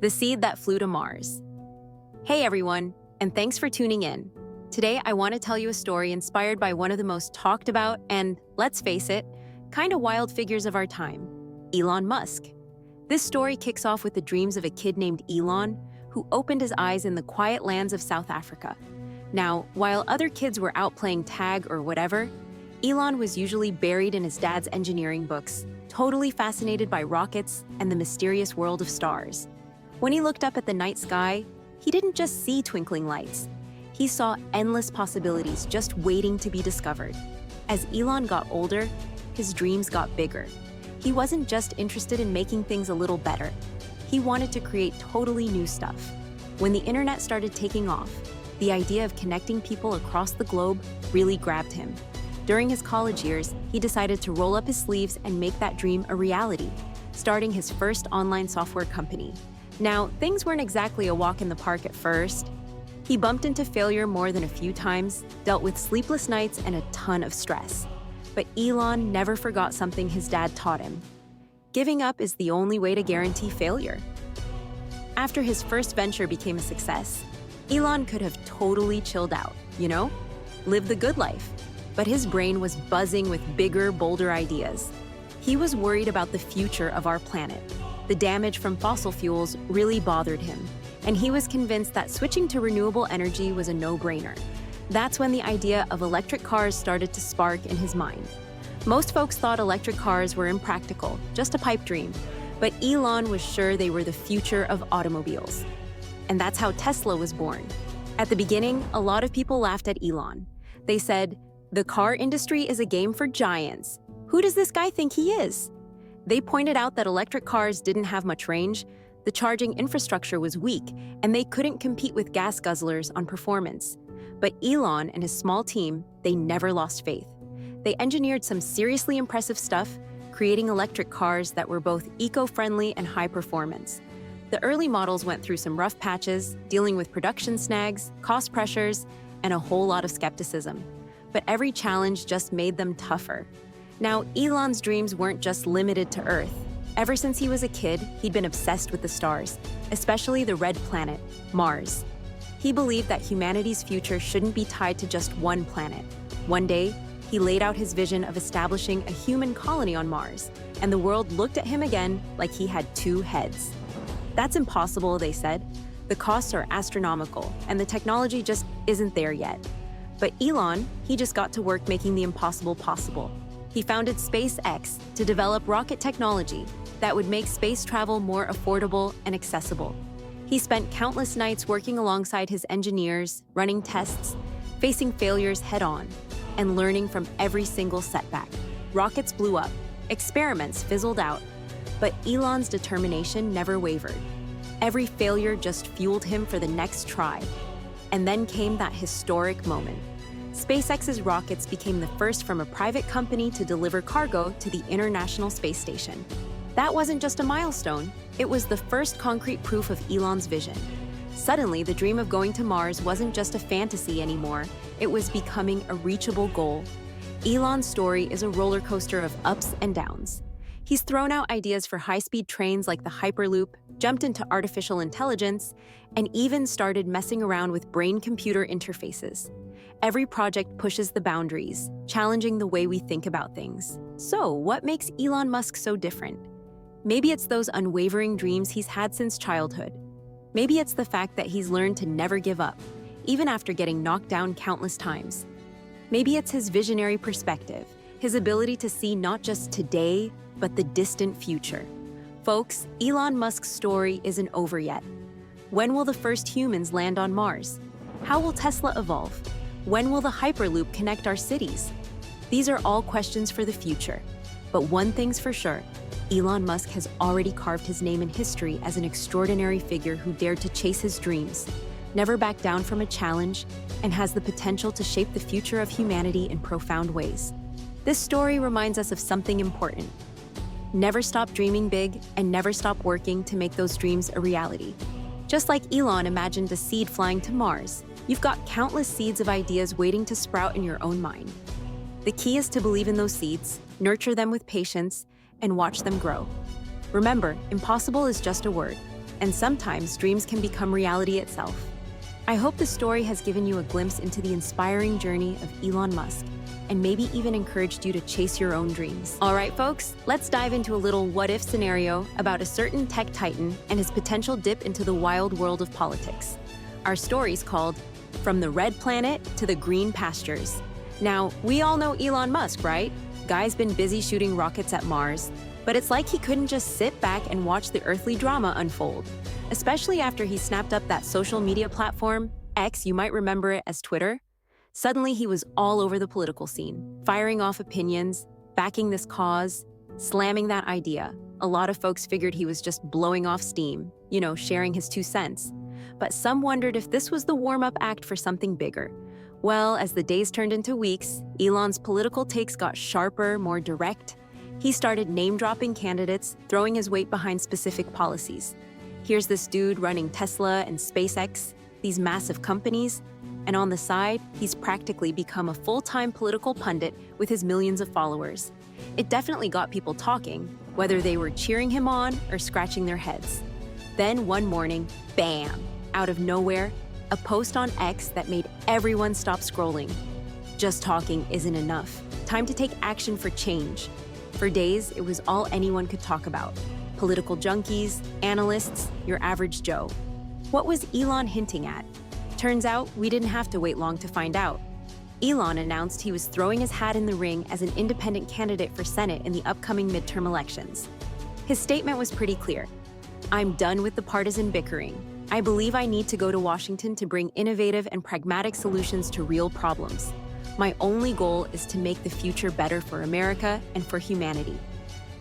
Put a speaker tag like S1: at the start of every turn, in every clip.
S1: The seed that flew to Mars. Hey everyone, and thanks for tuning in. Today I want to tell you a story inspired by one of the most talked about and, let's face it, kind of wild figures of our time, Elon Musk. This story kicks off with the dreams of a kid named Elon, who opened his eyes in the quiet lands of South Africa. Now, while other kids were out playing tag or whatever, Elon was usually buried in his dad's engineering books, totally fascinated by rockets and the mysterious world of stars. When he looked up at the night sky, he didn't just see twinkling lights. He saw endless possibilities just waiting to be discovered. As Elon got older, his dreams got bigger. He wasn't just interested in making things a little better. He wanted to create totally new stuff. When the internet started taking off, the idea of connecting people across the globe really grabbed him. During his college years, he decided to roll up his sleeves and make that dream a reality, starting his first online software company. Now, things weren't exactly a walk in the park at first. He bumped into failure more than a few times, dealt with sleepless nights and a ton of stress. But Elon never forgot something his dad taught him. Giving up is the only way to guarantee failure. After his first venture became a success, Elon could have totally chilled out, live the good life. But his brain was buzzing with bigger, bolder ideas. He was worried about the future of our planet. The damage from fossil fuels really bothered him, and he was convinced that switching to renewable energy was a no-brainer. That's when the idea of electric cars started to spark in his mind. Most folks thought electric cars were impractical, just a pipe dream, but Elon was sure they were the future of automobiles. And that's how Tesla was born. At the beginning, a lot of people laughed at Elon. They said, "The car industry is a game for giants. Who does this guy think he is?" They pointed out that electric cars didn't have much range, the charging infrastructure was weak, and they couldn't compete with gas guzzlers on performance. But Elon and his small team, they never lost faith. They engineered some seriously impressive stuff, creating electric cars that were both eco-friendly and high performance. The early models went through some rough patches, dealing with production snags, cost pressures, and a whole lot of skepticism. But every challenge just made them tougher. Now, Elon's dreams weren't just limited to Earth. Ever since he was a kid, he'd been obsessed with the stars, especially the red planet, Mars. He believed that humanity's future shouldn't be tied to just one planet. One day, he laid out his vision of establishing a human colony on Mars, and the world looked at him again like he had two heads. That's impossible, they said. The costs are astronomical, and the technology just isn't there yet. But Elon, he just got to work making the impossible possible. He founded SpaceX to develop rocket technology that would make space travel more affordable and accessible. He spent countless nights working alongside his engineers, running tests, facing failures head-on, and learning from every single setback. Rockets blew up, experiments fizzled out, but Elon's determination never wavered. Every failure just fueled him for the next try. And then came that historic moment. SpaceX's rockets became the first from a private company to deliver cargo to the International Space Station. That wasn't just a milestone, it was the first concrete proof of Elon's vision. Suddenly, the dream of going to Mars wasn't just a fantasy anymore, it was becoming a reachable goal. Elon's story is a roller coaster of ups and downs. He's thrown out ideas for high-speed trains like the Hyperloop, jumped into artificial intelligence, and even started messing around with brain-computer interfaces. Every project pushes the boundaries, challenging the way we think about things. So, what makes Elon Musk so different? Maybe it's those unwavering dreams he's had since childhood. Maybe it's the fact that he's learned to never give up, even after getting knocked down countless times. Maybe it's his visionary perspective, his ability to see not just today, but the distant future. Folks, Elon Musk's story isn't over yet. When will the first humans land on Mars? How will Tesla evolve? When will the Hyperloop connect our cities? These are all questions for the future. But one thing's for sure, Elon Musk has already carved his name in history as an extraordinary figure who dared to chase his dreams, never back down from a challenge, and has the potential to shape the future of humanity in profound ways. This story reminds us of something important. Never stop dreaming big and never stop working to make those dreams a reality. Just like Elon imagined a seed flying to Mars, you've got countless seeds of ideas waiting to sprout in your own mind. The key is to believe in those seeds, nurture them with patience, and watch them grow. Remember, impossible is just a word, and sometimes dreams can become reality itself. I hope the story has given you a glimpse into the inspiring journey of Elon Musk and maybe even encouraged you to chase your own dreams. All right, folks, let's dive into a little what-if scenario about a certain tech titan and his potential dip into the wild world of politics. Our story's called From the Red Planet to the Green Pastures. Now, we all know Elon Musk, right? Guy's been busy shooting rockets at Mars, but it's like he couldn't just sit back and watch the earthly drama unfold, especially after he snapped up that social media platform, X, you might remember it as Twitter. Suddenly, he was all over the political scene, firing off opinions, backing this cause, slamming that idea. A lot of folks figured he was just blowing off steam, sharing his 2 cents. But some wondered if this was the warm-up act for something bigger. Well, as the days turned into weeks, Elon's political takes got sharper, more direct. He started name-dropping candidates, throwing his weight behind specific policies. Here's this dude running Tesla and SpaceX, these massive companies, and on the side, he's practically become a full-time political pundit with his millions of followers. It definitely got people talking, whether they were cheering him on or scratching their heads. Then one morning, bam, out of nowhere, a post on X that made everyone stop scrolling. Just talking isn't enough. Time to take action for change. For days, it was all anyone could talk about. Political junkies, analysts, your average Joe. What was Elon hinting at? Turns out, we didn't have to wait long to find out. Elon announced he was throwing his hat in the ring as an independent candidate for Senate in the upcoming midterm elections. His statement was pretty clear. I'm done with the partisan bickering. I believe I need to go to Washington to bring innovative and pragmatic solutions to real problems. My only goal is to make the future better for America and for humanity.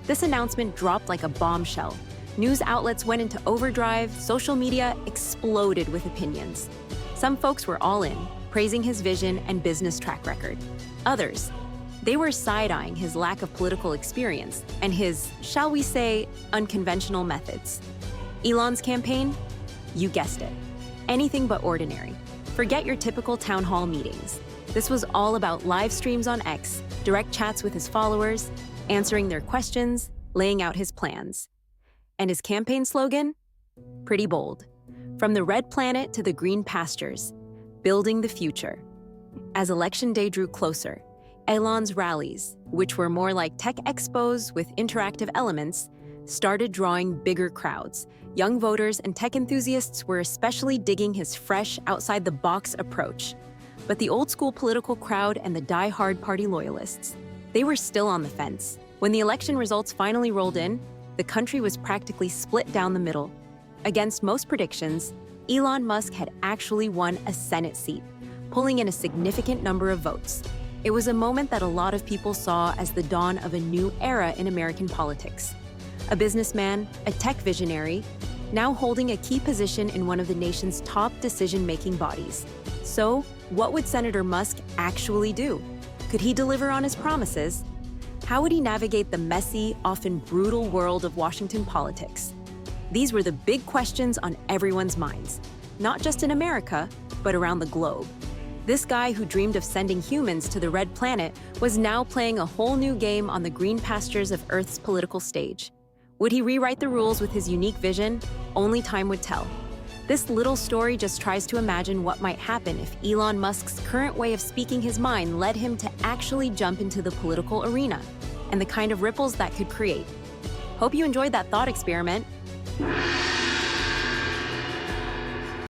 S1: This announcement dropped like a bombshell. News outlets went into overdrive, social media exploded with opinions. Some folks were all in, praising his vision and business track record. Others, they were side-eyeing his lack of political experience and his, shall we say, unconventional methods. Elon's campaign? You guessed it. Anything but ordinary. Forget your typical town hall meetings. This was all about live streams on X, direct chats with his followers, answering their questions, laying out his plans. And his campaign slogan? Pretty bold. From the red planet to the green pastures, building the future. As election day drew closer, Elon's rallies, which were more like tech expos with interactive elements, started drawing bigger crowds. Young voters and tech enthusiasts were especially digging his fresh, outside-the-box approach. But the old-school political crowd and the die-hard party loyalists, they were still on the fence. When the election results finally rolled in, the country was practically split down the middle. Against most predictions, Elon Musk had actually won a Senate seat, pulling in a significant number of votes. It was a moment that a lot of people saw as the dawn of a new era in American politics. A businessman, a tech visionary, now holding a key position in one of the nation's top decision-making bodies. So, what would Senator Musk actually do? Could he deliver on his promises? How would he navigate the messy, often brutal world of Washington politics? These were the big questions on everyone's minds, not just in America, but around the globe. This guy who dreamed of sending humans to the red planet was now playing a whole new game on the green pastures of Earth's political stage. Would he rewrite the rules with his unique vision? Only time would tell. This little story just tries to imagine what might happen if Elon Musk's current way of speaking his mind led him to actually jump into the political arena, and the kind of ripples that could create. Hope you enjoyed that thought experiment.